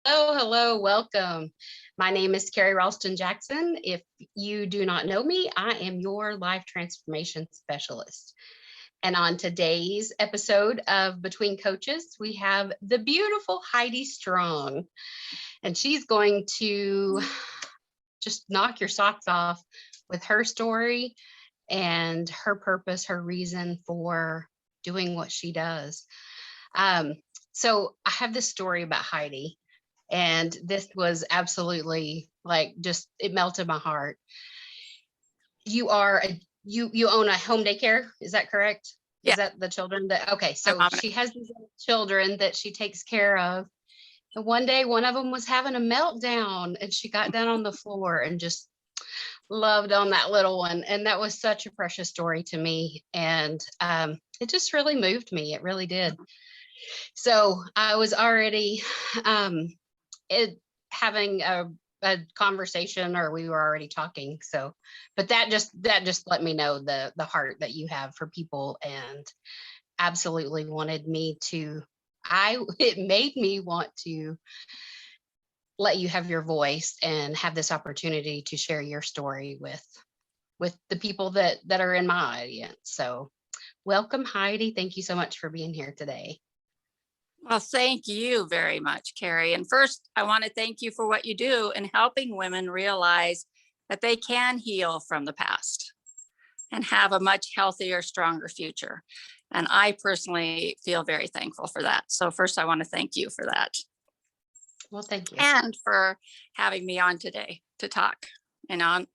Hello, welcome. My name is Carrie Ralston Jackson. If you do not know me, I am your life transformation specialist. And on today's episode of Between Coaches, we have the beautiful Heidi Strong, and she's going to just knock your socks off with her story and her purpose, her reason for doing what she does. So I have this story about Heidi. And this was absolutely it melted my heart. You are you own a home daycare, is that correct? Yeah. Is that the children that, okay, so she has these children that she takes care of. And one day one of them was having a meltdown and she got down on the floor and just loved on that little one. And that was such a precious story to me. And it just really moved me. It really did. So I was already having a conversation, or we were already talking. So, but that just let me know the heart that you have for people, and absolutely wanted me to, it made me want to let you have your voice and have this opportunity to share your story with the people that are in my audience. So welcome, Heidi. Thank you so much for being here today. Well, thank you very much, Carrie. And first, I want to thank you for what you do in helping women realize that they can heal from the past and have a much healthier, stronger future. And I personally feel very thankful for that. So first, I want to thank you for that. Well, thank you. And for having me on today to talk. A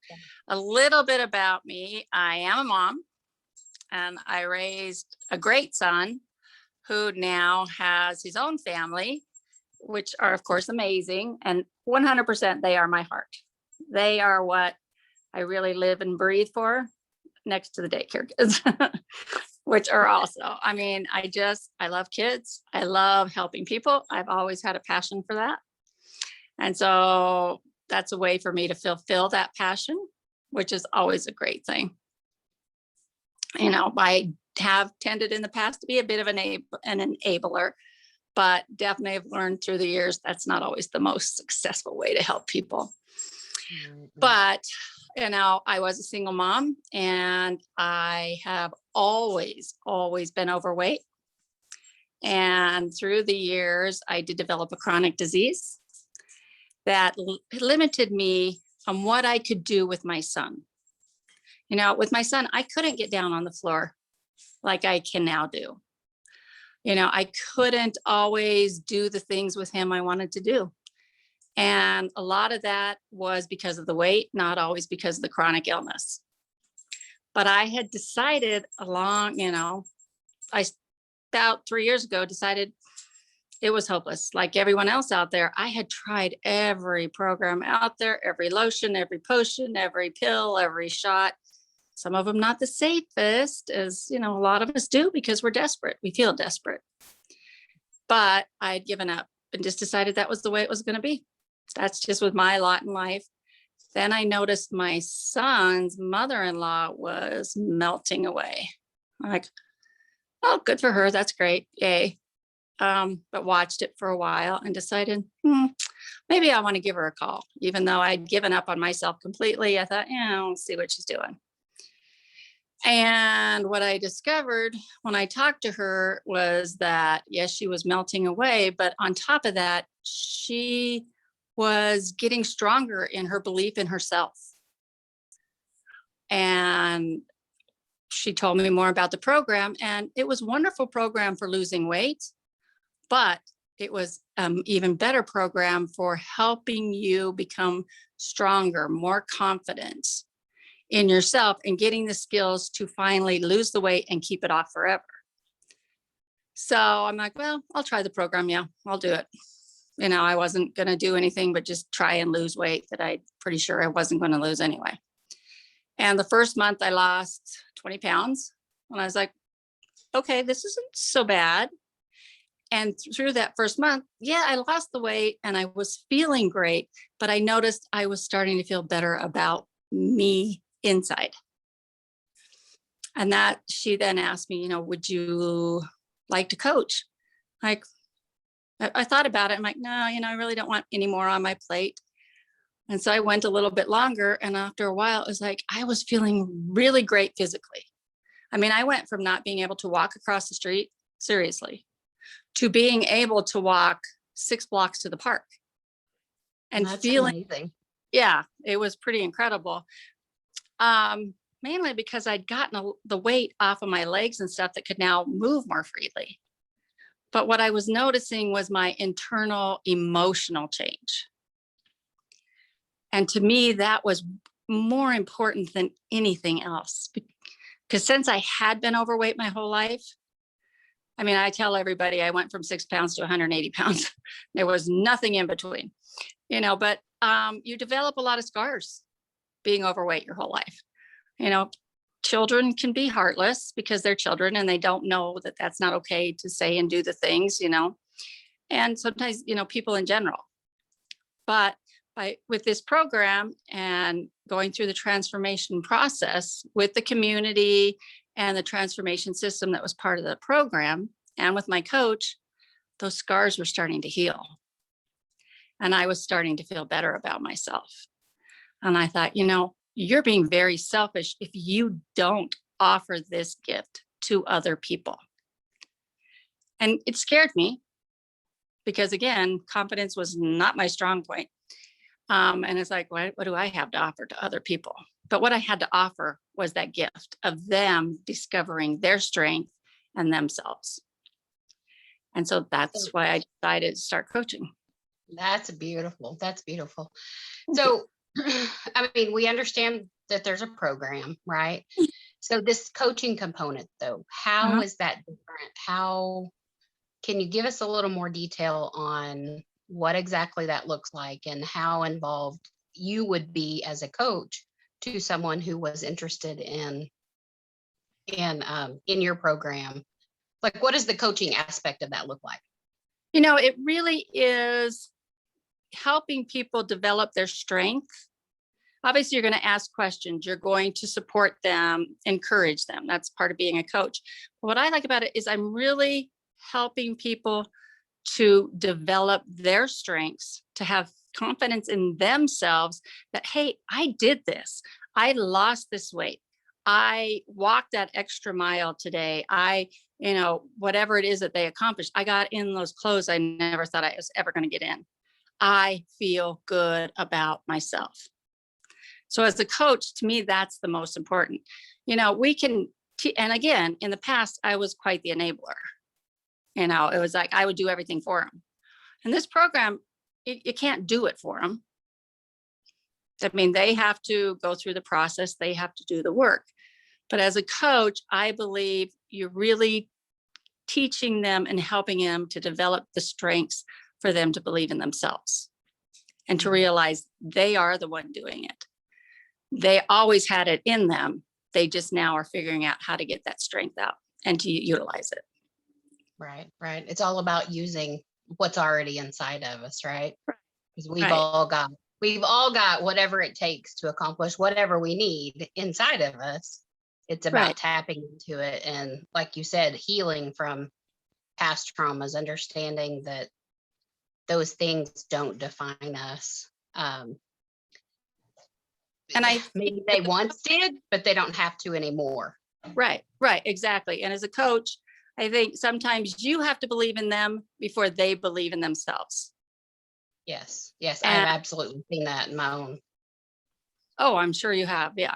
little bit about me. I am a mom, and I raised a great son who now has his own family, which are, of course, amazing. And 100% they are my heart. They are what I really live and breathe for, next to the daycare kids, which are also, I love kids. I love helping people. I've always had a passion for that. And so that's a way for me to fulfill that passion, which is always a great thing. I have tended in the past to be a bit of an enabler, but definitely have learned through the years that's not always the most successful way to help people. Mm-hmm. But, I was a single mom, and I have always been overweight. And through the years, I did develop a chronic disease that limited me on what I could do with my son. With my son, I couldn't get down on the floor like I can now do. I couldn't always do the things with him I wanted to do. And a lot of that was because of the weight, not always because of the chronic illness. But I had decided about 3 years ago, decided it was hopeless. Like everyone else out there, I had tried every program out there, every lotion, every potion, every pill, every shot. Some of them not the safest, as a lot of us do, because we're desperate. We feel desperate. But I had given up and just decided that was the way it was going to be. That's just with my lot in life. Then I noticed my son's mother-in-law was melting away. I'm like, oh, good for her. That's great. Yay. But watched it for a while and decided, maybe I want to give her a call. Even though I'd given up on myself completely, I thought, I'll see what she's doing. And what I discovered when I talked to her was that, yes, she was melting away, but on top of that, she was getting stronger in her belief in herself. And she told me more about the program, and it was a wonderful program for losing weight, but it was even better program for helping you become stronger, more confident in yourself, and getting the skills to finally lose the weight and keep it off forever. So I'm like, well, I'll try the program. Yeah, I'll do it. I wasn't going to do anything but just try and lose weight that I'm pretty sure I wasn't going to lose anyway. And the first month I lost 20 pounds. And I was like, okay, this isn't so bad. And through that first month, I lost the weight and I was feeling great, but I noticed I was starting to feel better about me inside. And that she then asked me, would you like to coach? Like, I thought about it. I'm like, no, I really don't want any more on my plate. And so I went a little bit longer. And after a while, it was like, I was feeling really great physically. I mean, I went from not being able to walk across the street, seriously, to being able to walk 6 blocks to the park and That's feeling, amazing. yeah, it was pretty incredible. Mainly because I'd gotten the weight off of my legs and stuff that could now move more freely. But what I was noticing was my internal emotional change. And to me, that was more important than anything else. Because since I had been overweight my whole life, I mean, I tell everybody I went from 6 pounds to 180 pounds. There was nothing in between, but you develop a lot of scars being overweight your whole life. Children can be heartless because they're children and they don't know that that's not okay to say and do the things, and sometimes, people in general. But with this program and going through the transformation process with the community and the transformation system that was part of the program and with my coach, those scars were starting to heal. And I was starting to feel better about myself. And I thought, you're being very selfish if you don't offer this gift to other people. And it scared me because, again, confidence was not my strong point. And it's like, what do I have to offer to other people? But what I had to offer was that gift of them discovering their strength and themselves. And so that's why I decided to start coaching. That's beautiful. That's beautiful. So, I mean, we understand that there's a program, right? So this coaching component, though, how is that different? How can you give us a little more detail on what exactly that looks like and how involved you would be as a coach to someone who was interested in your program? Like, what does the coaching aspect of that look like? It really is helping people develop their strength. Obviously, you're going to ask questions. You're going to support them, encourage them. That's part of being a coach. But what I like about it is I'm really helping people to develop their strengths, to have confidence in themselves that, hey, I did this. I lost this weight. I walked that extra mile today. Whatever it is that they accomplished, I got in those clothes I never thought I was ever going to get in. I feel good about myself. So as a coach, to me, that's the most important. We can, and again, in the past, I was quite the enabler. It was like I would do everything for them. And this program, you can't do it for them. I mean, they have to go through the process. They have to do the work. But as a coach, I believe you're really teaching them and helping them to develop the strengths for them to believe in themselves and to realize they are the one doing it. They always had it in them. They just now are figuring out how to get that strength out and to utilize it. Right. It's all about using what's already inside of us, right? Because we've all got whatever it takes to accomplish whatever we need inside of us. It's about tapping into it. And like you said, healing from past traumas, understanding that those things don't define us. And maybe they once did, but they don't have to anymore. Right, exactly. And as a coach, I think sometimes you have to believe in them before they believe in themselves. Yes, I've absolutely seen that in my own. Oh, I'm sure you have. Yeah.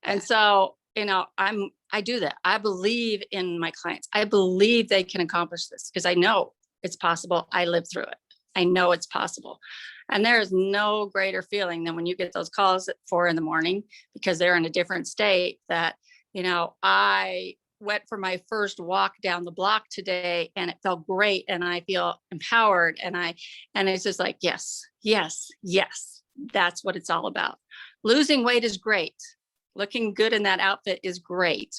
And so, I do that. I believe in my clients. I believe they can accomplish this because I know it's possible. I lived through it. I know it's possible. And there is no greater feeling than when you get those calls at 4 a.m. because they're in a different state that, I went for my first walk down the block today and it felt great. And I feel empowered. And it's just like, yes, that's what it's all about. Losing weight is great. Looking good in that outfit is great.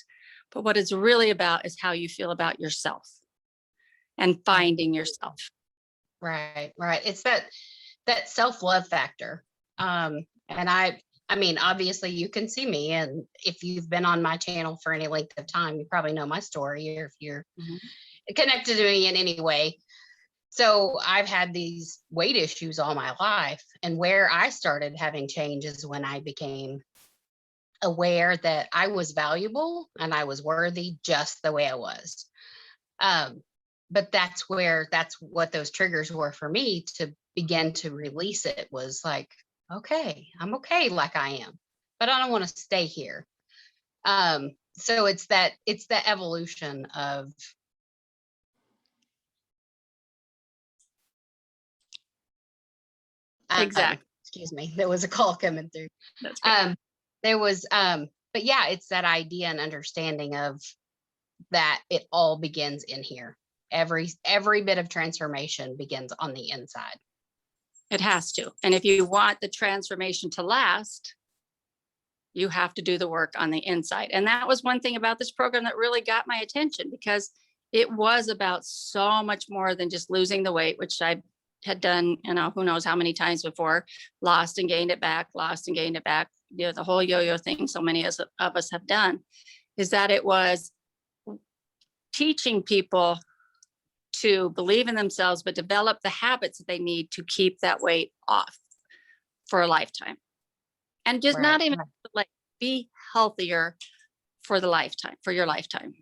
But what it's really about is how you feel about yourself and finding yourself. Right. It's that self-love factor. And I mean, obviously you can see me, and if you've been on my channel for any length of time, you probably know my story, or if you're connected to me in any way. So I've had these weight issues all my life. And where I started having change is when I became aware that I was valuable and I was worthy just the way I was. Um, but that's what those triggers were for me to begin to release it, was like, okay, I'm okay like I am, but I don't want to stay here. So it's the evolution of Exactly. excuse me, there was a call coming through. That's great. There was but yeah, it's that idea and understanding of that it all begins in here. Every bit of transformation begins on the inside. It has to. And if you want the transformation to last, you have to do the work on the inside. And that was one thing about this program that really got my attention, because it was about so much more than just losing the weight, which I had done, who knows how many times before, lost and gained it back, lost and gained it back. The whole yo-yo thing so many of us have done, is that it was teaching people to believe in themselves, but develop the habits that they need to keep that weight off for a lifetime. And just not even like be healthier for the lifetime, for your lifetime.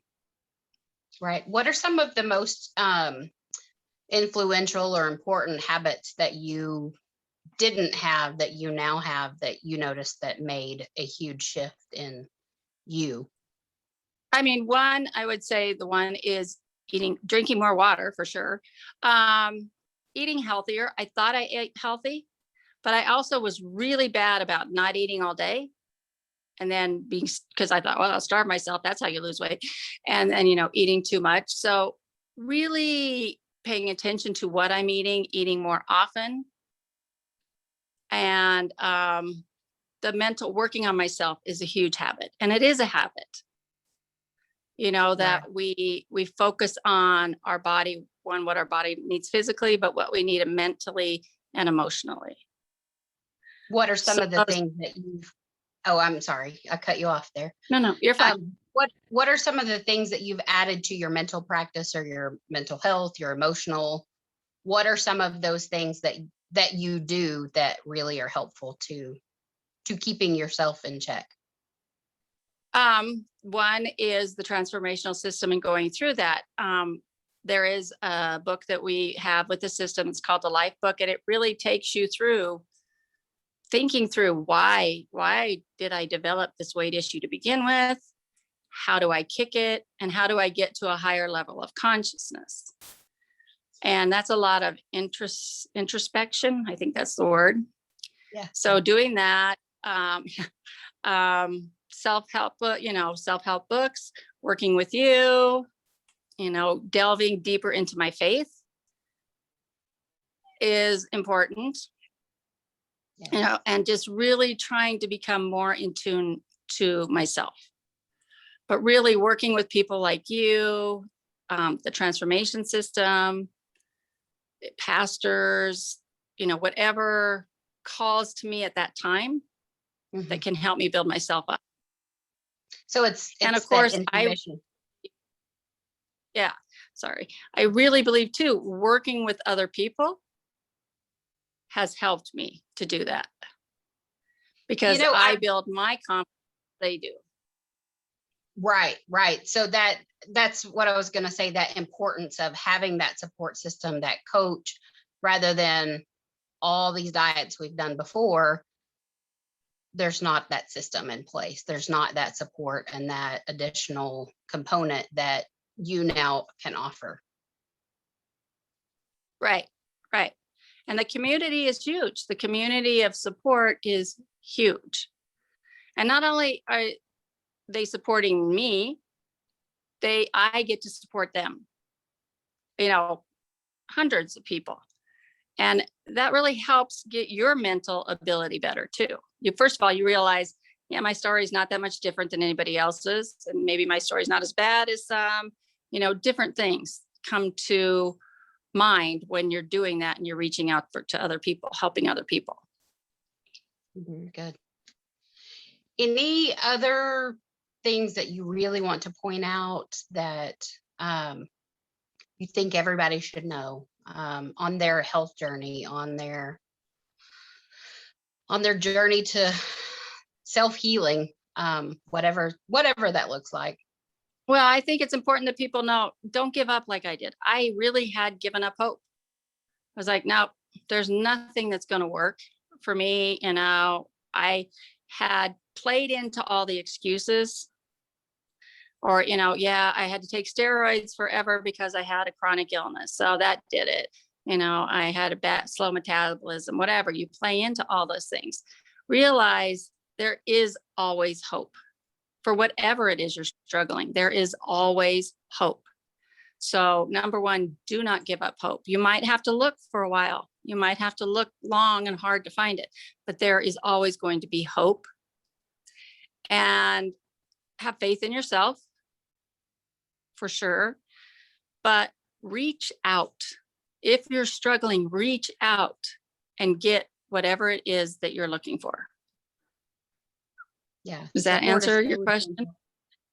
Right. What are some of the most influential or important habits that you didn't have that you now have, that you noticed that made a huge shift in you? I mean, one, I would say the one is drinking more water for sure. Eating healthier. I thought I ate healthy, but I also was really bad about not eating all day. And then because I thought, well, I'll starve myself. That's how you lose weight. And then, eating too much. So really paying attention to what I'm eating more often. And the mental working on myself is a huge habit. And it is a habit, that we focus on our body, what our body needs physically, but what we need mentally and emotionally. What are some of the things that you've, oh, I'm sorry, I cut you off there. No, you're fine. What are some of the things that you've added to your mental practice or your mental health, your emotional? What are some of those things that you do that really are helpful to keeping yourself in check? One is the transformational system and going through that. There is a book that we have with the system. It's called the Life Book, and it really takes you through thinking through why did I develop this weight issue to begin with? How do I kick it? And how do I get to a higher level of consciousness? And that's a lot of introspection. I think that's the word. Yeah. So doing that, self-help books, working with you, delving deeper into my faith is important. Yes. And just really trying to become more in tune to myself, but really working with people like you, the transformation system, pastors, whatever calls to me at that time that can help me build myself up. So it's and of course I really believe too, working with other people has helped me to do that, because I build my confidence, they do. Right. So that's what I was going to say, that importance of having that support system, that coach, rather than all these diets we've done before. There's not that system in place. There's not that support and that additional component that you now can offer. Right. And the community is huge. The community of support is huge. And not only are they supporting me, I get to support them, hundreds of people. And that really helps get your mental ability better too. First of all, you realize, my story is not that much different than anybody else's. And maybe my story is not as bad as some, different things come to mind when you're doing that and you're reaching out to other people, helping other people. Good. Any other things that you really want to point out that you think everybody should know on their health journey, on their journey to self-healing, whatever that looks like. Well, I think it's important that people know, don't give up like I did. I really had given up hope. I was like, no, there's nothing that's going to work for me. I had played into all the excuses, or, yeah, I had to take steroids forever because I had a chronic illness. So that did it. I had a bad, slow metabolism, whatever. You play into all those things. Realize there is always hope for whatever it is you're struggling. There is always hope. So number one, do not give up hope. You might have to look for a while. You might have to look long and hard to find it, but there is always going to be hope. And have faith in yourself, for sure. But reach out. If you're struggling, reach out and get whatever it is that you're looking for. Yeah. Does that answer your question?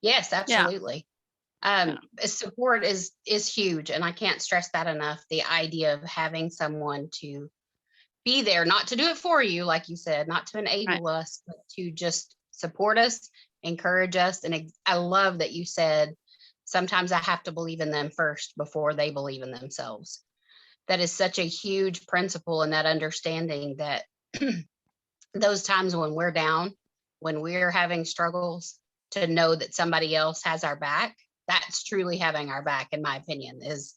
Yes, absolutely. Yeah. Support is huge, and I can't stress that enough. The idea of having someone to be there, not to do it for you, like you said, not to enable us, but to just support us, encourage us. And I love that you said, sometimes I have to believe in them first before they believe in themselves. That is such a huge principle, and that understanding that those times when we're down, when we're having struggles, to know that somebody else has our back, that's truly having our back, in my opinion, is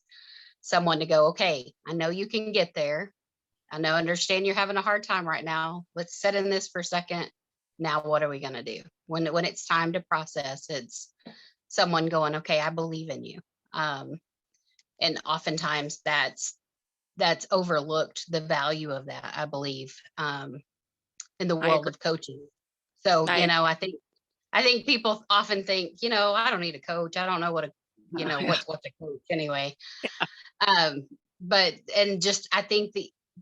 someone to go, okay, I know you can get there. Understand you're having a hard time right now. Let's sit in this for a second. Now, what are we going to do? When it's time to process, it's someone going, okay, I believe in you. And oftentimes that's overlooked, the value of that, I believe, in the world of coaching. So, I think people often think, I don't need a coach. I don't know what what's a coach anyway. But I think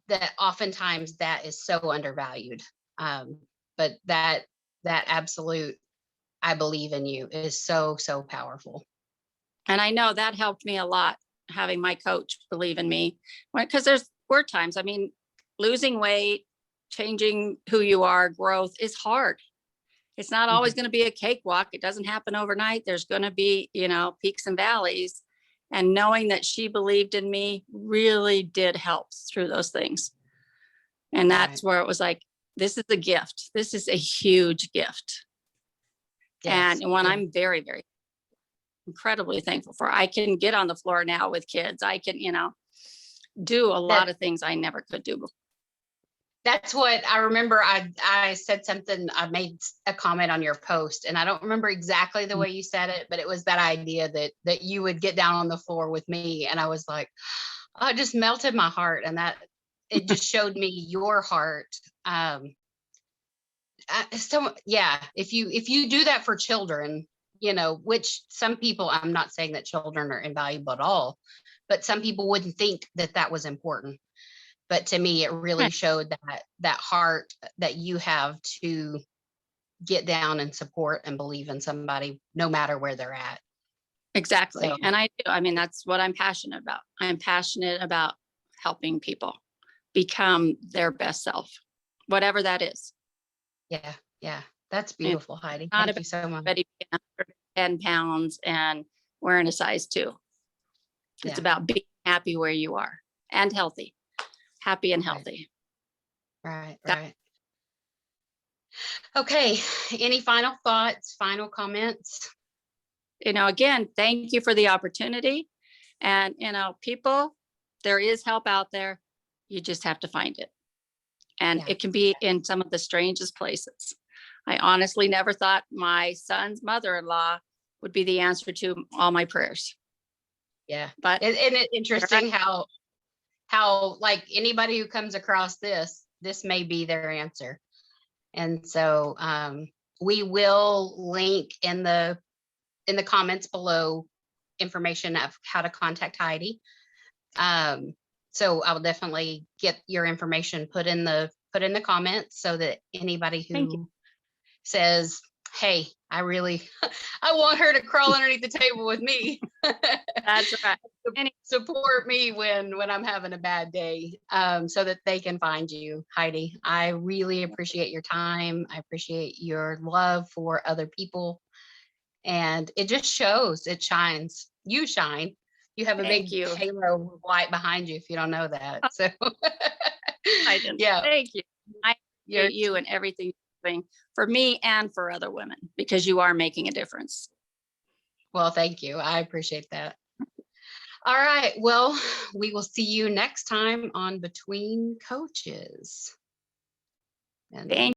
that oftentimes that is so undervalued. But that absolute, I believe in you, is so, so powerful. And I know that helped me a lot, having my coach believe in me, because there's were times, losing weight, changing who you are, growth is hard. It's not always going to be a cakewalk. It doesn't happen overnight. There's going to be, peaks and valleys. And knowing that she believed in me really did help through those things. And that's where it was like, this is a gift. This is a huge gift. Yes. And one I'm very, very incredibly thankful for. I can get on the floor now with kids. I can, do a lot of things I never could do before. That's what I remember. I said something, I made a comment on your post, and I don't remember exactly the way you said it, but it was that idea that you would get down on the floor with me. And I was like, oh, it just melted my heart. And that it just showed me your heart. So yeah, if you do that for children, which some people, I'm not saying that children are invaluable at all, but some people wouldn't think that was important. But to me, it really showed that heart that you have to get down and support and believe in somebody, no matter where they're at. Exactly. So, and I do. That's what I'm passionate about. I'm passionate about helping people become their best self, whatever that is. Yeah. Yeah. That's beautiful, Heidi. Thank you so much. 10 pounds and wearing a size 2. It's about being happy where you are and healthy. Happy and healthy. Right. Okay. Any final thoughts, final comments? Again, thank you for the opportunity. And, people, there is help out there. You just have to find it. And it can be in some of the strangest places. I honestly never thought my son's mother-in-law would be the answer to all my prayers. Yeah. But isn't it interesting how like anybody who comes across this may be their answer. And so we will link in the comments below information of how to contact Heidi. So I'll definitely get your information put in the comments, so that anybody who says, Hey, I really, I want her to crawl underneath the table with me. That's right. Any- Support me when I'm having a bad day, so that they can find you, Heidi. I really appreciate your time. I appreciate your love for other people, and it just shows. It shines. You shine. You have a Thank big you. halo of light behind you. If you don't know that, Oh, so I didn't. yeah, Thank you. I you're appreciate you and everything you're doing for me and for other women because you are making a difference. well. Thank you. I appreciate that. All right. Well, we will see you next time on Between Coaches. And Thank